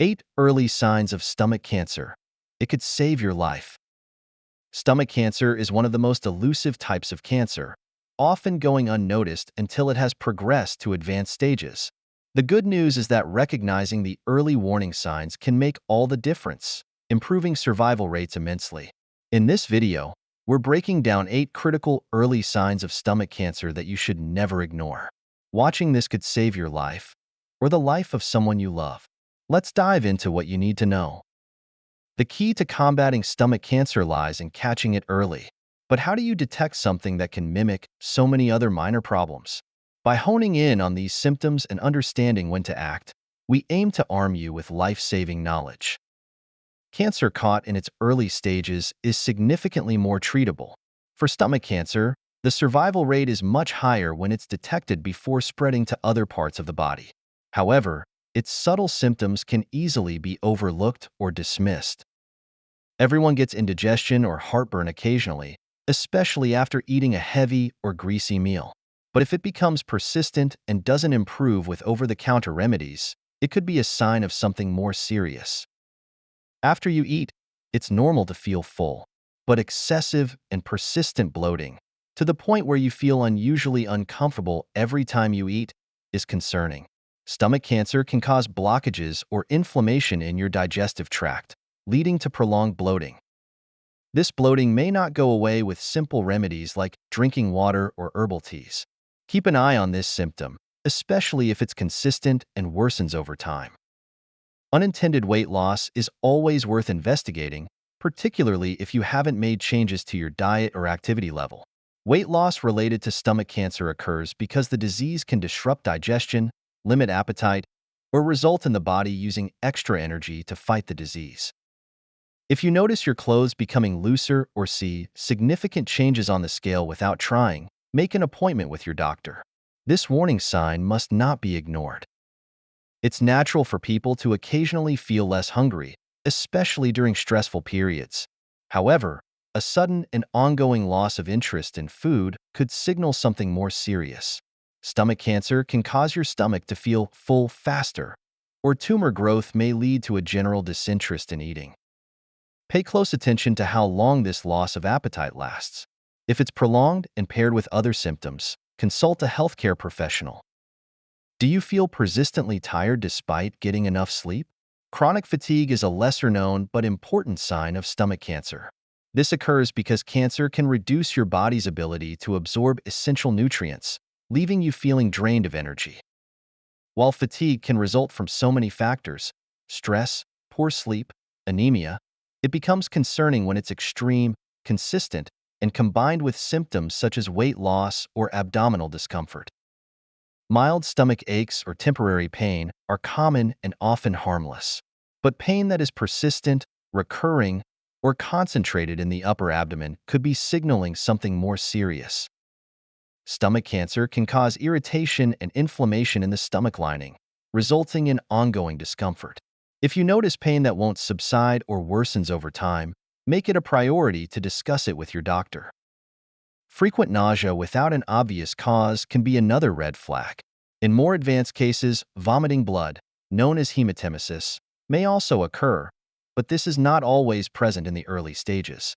8 early signs of stomach cancer. It could save your life. Stomach cancer is one of the most elusive types of cancer, often going unnoticed until it has progressed to advanced stages. The good news is that recognizing the early warning signs can make all the difference, improving survival rates immensely. In this video, we're breaking down 8 critical early signs of stomach cancer that you should never ignore. Watching this could save your life, or the life of someone you love. Let's dive into what you need to know. The key to combating stomach cancer lies in catching it early. But how do you detect something that can mimic so many other minor problems? By honing in on these symptoms and understanding when to act, we aim to arm you with life-saving knowledge. Cancer caught in its early stages is significantly more treatable. For stomach cancer, the survival rate is much higher when it's detected before spreading to other parts of the body. However, its subtle symptoms can easily be overlooked or dismissed. Everyone gets indigestion or heartburn occasionally, especially after eating a heavy or greasy meal. But if it becomes persistent and doesn't improve with over-the-counter remedies, it could be a sign of something more serious. After you eat, it's normal to feel full, but excessive and persistent bloating, to the point where you feel unusually uncomfortable every time you eat, is concerning. Stomach cancer can cause blockages or inflammation in your digestive tract, leading to prolonged bloating. This bloating may not go away with simple remedies like drinking water or herbal teas. Keep an eye on this symptom, especially if it's consistent and worsens over time. Unintended weight loss is always worth investigating, particularly if you haven't made changes to your diet or activity level. Weight loss related to stomach cancer occurs because the disease can disrupt digestion, limit appetite, or result in the body using extra energy to fight the disease. If you notice your clothes becoming looser or see significant changes on the scale without trying, make an appointment with your doctor. This warning sign must not be ignored. It's natural for people to occasionally feel less hungry, especially during stressful periods. However, a sudden and ongoing loss of interest in food could signal something more serious. Stomach cancer can cause your stomach to feel full faster, or tumor growth may lead to a general disinterest in eating. Pay close attention to how long this loss of appetite lasts. If it's prolonged and paired with other symptoms, consult a healthcare professional. Do you feel persistently tired despite getting enough sleep? Chronic fatigue is a lesser-known but important sign of stomach cancer. This occurs because cancer can reduce your body's ability to absorb essential nutrients, leaving you feeling drained of energy. While fatigue can result from so many factors, stress, poor sleep, anemia, it becomes concerning when it's extreme, consistent, and combined with symptoms such as weight loss or abdominal discomfort. Mild stomach aches or temporary pain are common and often harmless. But pain that is persistent, recurring, or concentrated in the upper abdomen could be signaling something more serious. Stomach cancer can cause irritation and inflammation in the stomach lining, resulting in ongoing discomfort. If you notice pain that won't subside or worsens over time, make it a priority to discuss it with your doctor. Frequent nausea without an obvious cause can be another red flag. In more advanced cases, vomiting blood, known as hematemesis, may also occur, but this is not always present in the early stages.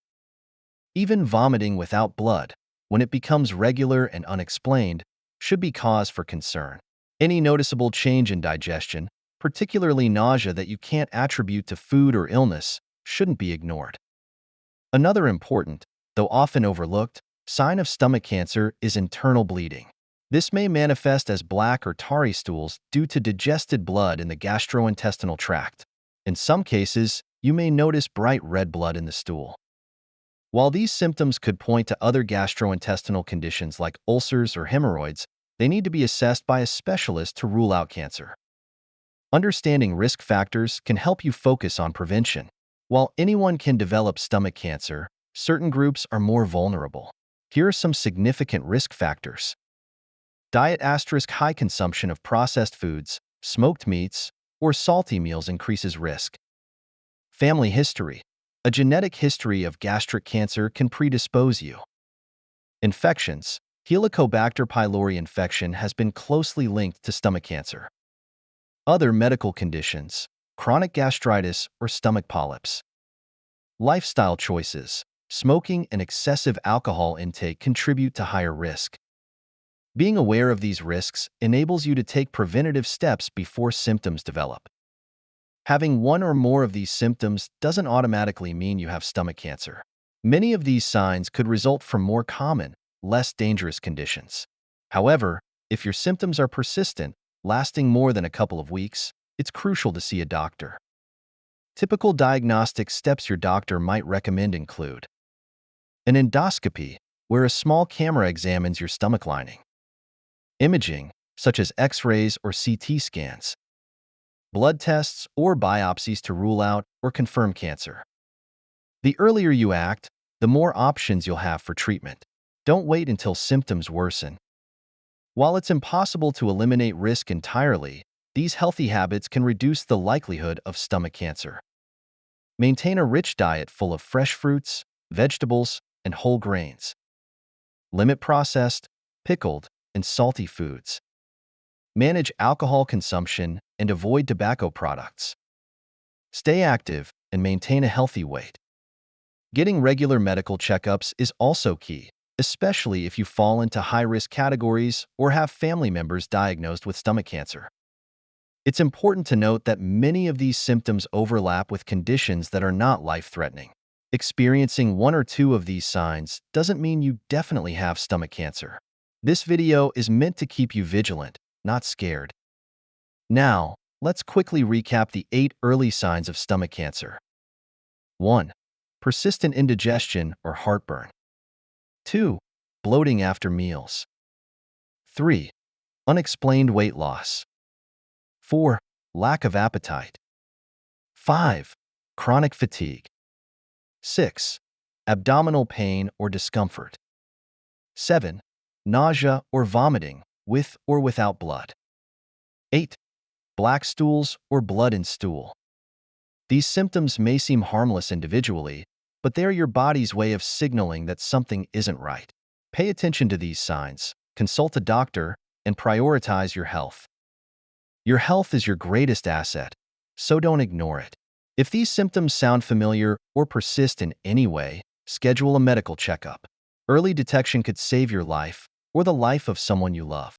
Even vomiting without blood, when it becomes regular and unexplained, should be cause for concern. Any noticeable change in digestion, particularly nausea that you can't attribute to food or illness, shouldn't be ignored. Another important, though often overlooked, sign of stomach cancer is internal bleeding. This may manifest as black or tarry stools due to digested blood in the gastrointestinal tract. In some cases, you may notice bright red blood in the stool. While these symptoms could point to other gastrointestinal conditions like ulcers or hemorrhoids, they need to be assessed by a specialist to rule out cancer. Understanding risk factors can help you focus on prevention. While anyone can develop stomach cancer, certain groups are more vulnerable. Here are some significant risk factors. Diet * high consumption of processed foods, smoked meats, or salty meals increases risk. Family history. A genetic history of gastric cancer can predispose you. Infections. Helicobacter pylori infection has been closely linked to stomach cancer. Other medical conditions. chronic gastritis, or stomach polyps. Lifestyle choices. Smoking and excessive alcohol intake contribute to higher risk. Being aware of these risks enables you to take preventative steps before symptoms develop. Having one or more of these symptoms doesn't automatically mean you have stomach cancer. Many of these signs could result from more common, less dangerous conditions. However, if your symptoms are persistent, lasting more than a couple of weeks, it's crucial to see a doctor. Typical diagnostic steps your doctor might recommend include an endoscopy, where a small camera examines your stomach lining. Imaging, such as X-rays or CT scans. Blood tests or biopsies to rule out or confirm cancer. The earlier you act, the more options you'll have for treatment. Don't wait until symptoms worsen. While it's impossible to eliminate risk entirely, these healthy habits can reduce the likelihood of stomach cancer. Maintain a rich diet full of fresh fruits, vegetables, and whole grains. Limit processed, pickled, and salty foods. Manage alcohol consumption and avoid tobacco products. Stay active and maintain a healthy weight. Getting regular medical checkups is also key, especially if you fall into high-risk categories or have family members diagnosed with stomach cancer. It's important to note that many of these symptoms overlap with conditions that are not life-threatening. Experiencing one or two of these signs doesn't mean you definitely have stomach cancer. This video is meant to keep you vigilant, not scared. Now, let's quickly recap the 8 early signs of stomach cancer. 1. Persistent indigestion or heartburn. 2. Bloating after meals. 3. Unexplained weight loss. 4. Lack of appetite. 5. Chronic fatigue. 6. Abdominal pain or discomfort. 7. Nausea or vomiting, with or without blood. 8. Black stools or blood in stool. These symptoms may seem harmless individually, but they are your body's way of signaling that something isn't right. Pay attention to these signs, consult a doctor, and prioritize your health. Your health is your greatest asset, so don't ignore it. If these symptoms sound familiar or persist in any way, schedule a medical checkup. Early detection could save your life or the life of someone you love.